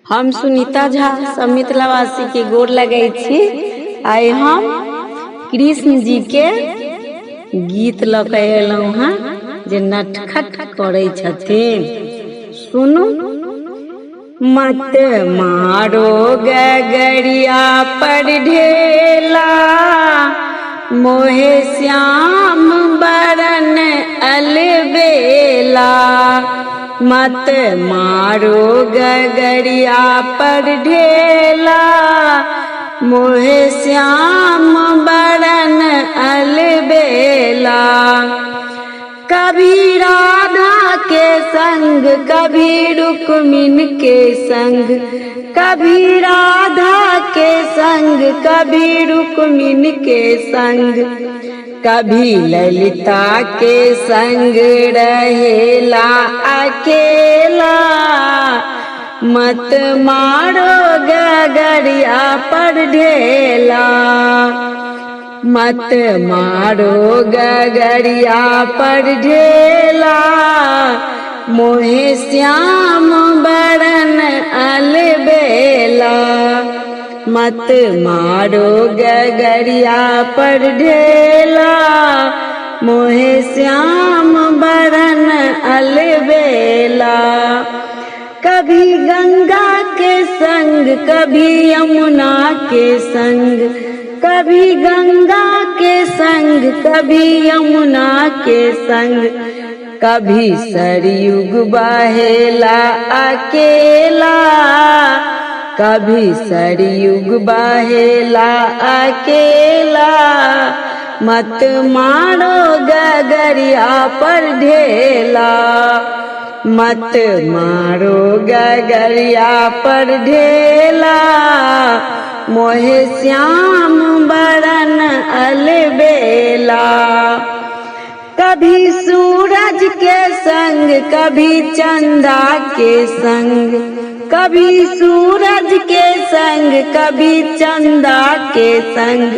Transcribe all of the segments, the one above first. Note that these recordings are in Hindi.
हम सुनीता झा समितलावासी के गोर लगै छी। आइ हम कृष्ण जी के गीत लऽ के एलहुँ हैं जे नटखट करै छथिन। सुनू। मत मारो गगरिया पर ढेला, मोहे श्याम बरन अलबेला। मत मारो गगरिया पर ढेला, मोहे श्याम बरन अलबेला। कभी राधा के संग, कभी रुक्मिन के संग, कभी राधा के संग, कभी रुक्मिन के संग, कभी ललिता के संग रहेला अकेला। मत मारो गगरिया पर ढेला, मत मारो गगरिया पर ढेला, मोहे श्याम बरन अलबेला। मत मारो गगरिया पर ढेला, मोहे श्याम बरन अलबेला। कभी गंगा के संग, कभी यमुना के संग, कभी गंगा के संग, कभी यमुना के संग, कभी सरयुग बहेला अकेला, कभी सरयुग बहेला अकेला। मत मारो गगरिया पर ढेला, मत मारो गगरिया पर ढेला, मोहे श्याम बरन अलबेला। कभी सूरज के संग, कभी चंदा के संग, कभी सूरज के संग, कभी चंदा के संग,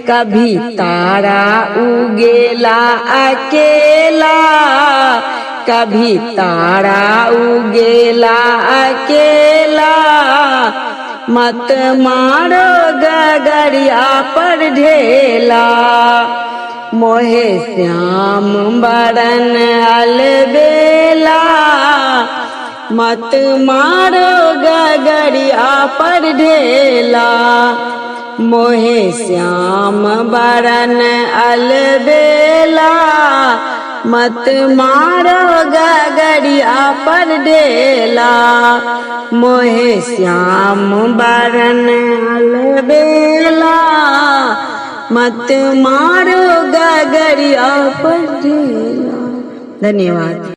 कभी तारा उगेला अकेला, कभी तारा उगेला अकेला। मत मारो गगरिया पर ढेला, मोहे श्याम बरन अलबेला। मत मारो गगरिया पर ढेला, मोहे श्याम बरन अलबेला। मत मारो गगरिया पर ढेला, मोहे श्याम बरन अलबेला। मत मारो गगरिया पर ढेला। धन्यवाद।